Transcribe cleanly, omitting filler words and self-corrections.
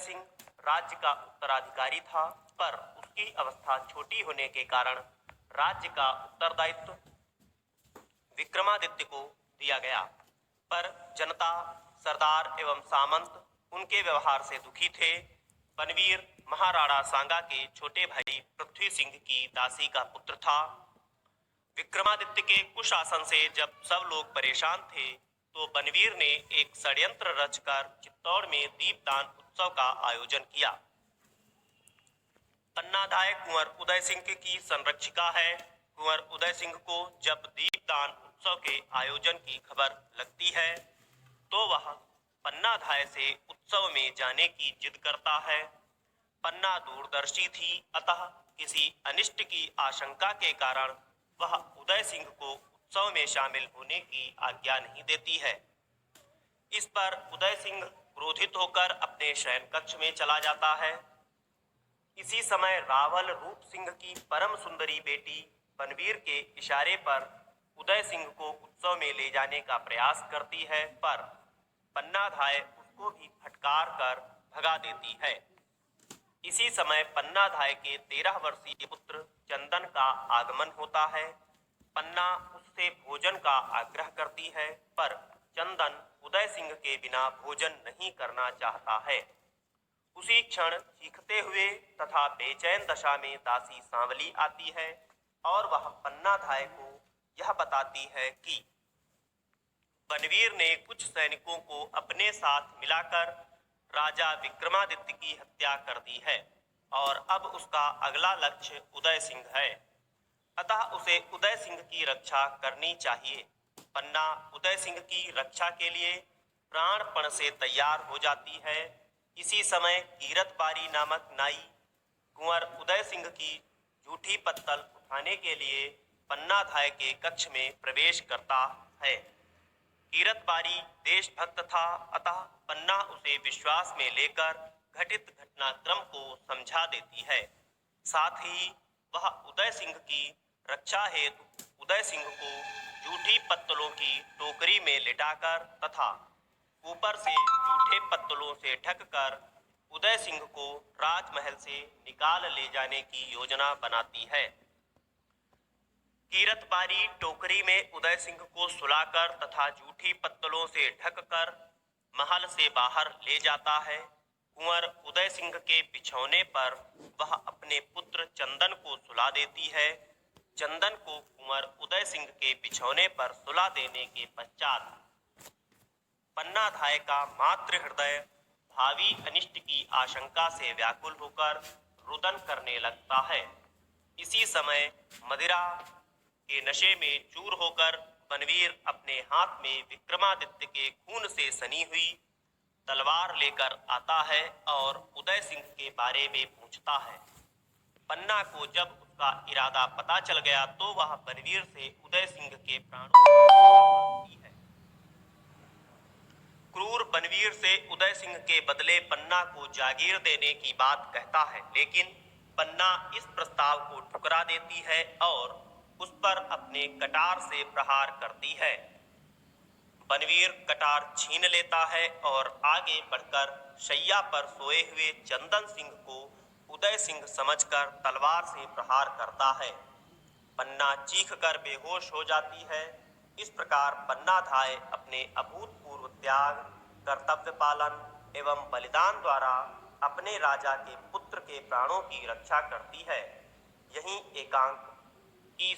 सिंह राज्य का उत्तराधिकारी था, पर उसकी अवस्था छोटी होने के कारण राज्य का उत्तरदायित्व विक्रमादित्य को दिया गया। पर जनता, सरदार एवं सामंत उनके व्यवहार से दुखी थे। बनवीर महाराणा सांगा के छोटे भाई पृथ्वी सिंह की दासी का पुत्र था। विक्रमादित्य के कुशासन से जब सब लोग परेशान थे, तो बनवीर ने एक षड्यंत्र रचकर चित्तौड़ में दीपदान उत्सव का आयोजन किया। पन्नाधाय कुंवर उदय सिंह की संरक्षिका है। कुंवर उदय सिंह को जब दीपदान उत्सव के आयोजन की खबर लगती है, तो वह पन्नाधाय से उत्सव में जाने की जिद करता है। पन्ना दूरदर्शी थी, अतः किसी अनिष्ट की आशंका के कारण वह उदय सिंह को उत्सव में शामिल होने की आज्ञा नहीं देती है। इस पर उदय सिंह क्रोधित होकर अपने शयन कक्ष में चला जाता है। इसी समय रावल रूप सिंह की परम सुंदरी बेटी बनवीर के इशारे पर उदय सिंह को उत्सव में ले जाने का प्रयास करती है, पर पन्नाधाय उसको भी फटकार कर भगा देती है। इसी समय पन्नाधाय के 13 वर्षीय पुत्र चंदन का आगमन होता है। पन्ना उससे भोजन का आग्रह करती है, पर चंदन उदय सिंह के बिना भोजन नहीं करना चाहता है। उसी क्षण चीखते हुए तथा बेचैन दशा में दासी सांवली आती है और वह पन्नाधाय को यह बताती है कि बनवीर ने कुछ सैनिकों को अपने साथ मिलाकर राजा विक्रमादित्य की हत्या कर दी है और अब उसका अगला लक्ष्य उदय सिंह है, अतः उसे उदय सिंह की रक्षा करनी चाहिए। पन्ना उदय सिंह की रक्षा के लिए प्राणपण से तैयार हो जाती है। इसी समय कीरतबारी नामक नाई कुंवर उदय सिंह की जूठी पत्तल उठाने के लिए पन्नाधाय के कक्ष में प्रवेश करता है। कीरतबारी देशभक्त था, अतः पन्ना उसे विश्वास में लेकर घटित घटनाक्रम को समझा देती है। साथ ही वह उदय सिंह की रक्षा हेतु उदय सिंह को जूठी पत्तलों की टोकरी में लिटाकर तथा ऊपर से जूठे पत्तलों से ढककर उदय सिंह को राजमहल से निकाल ले जाने की योजना बनाती है। कीरतबारी टोकरी में उदय सिंह को सुलाकर तथा जूठी पत्तलों से ढककर महल से बाहर ले जाता है। कुंवर उदय सिंह के बिछौने पर वह अपने पुत्र चंदन को सुला देती है। चंदन को कुंवर उदय सिंह के बिछौने पर सुला देने के पश्चात पन्नाधाय का मातृ हृदय भावी अनिष्ट की आशंका से व्याकुल होकर रुदन करने लगता है। इसी समय मदिरा के नशे में चूर होकर बनवीर अपने हाथ में विक्रमादित्य के खून से सनी हुई तलवार लेकर आता है और उदय सिंह के बारे में पूछता है। पन्ना को जब उसका इरादा पता चल गया, तो वह बनवीर से उदय सिंह के प्राणों की है। क्रूर बनवीर से उदय सिंह के बदले पन्ना को जागीर देने की बात कहता है, लेकिन पन्ना इस प्रस्ताव को ठुकरा देती है और उस पर अपने कटार से प्रहार करती है। बनवीर कटार छीन लेता है और आगे बढ़कर शैया पर सोए हुए चंदन सिंह को उदय सिंह समझकर तलवार से प्रहार करता है। पन्ना चीखकर बेहोश हो जाती है। इस प्रकार पन्नाधाय अपने अभूतपूर्व त्याग, कर्तव्य पालन एवं बलिदान द्वारा अपने राजा के पुत्र के प्राणों की रक्षा करती है। यहीं एकांक की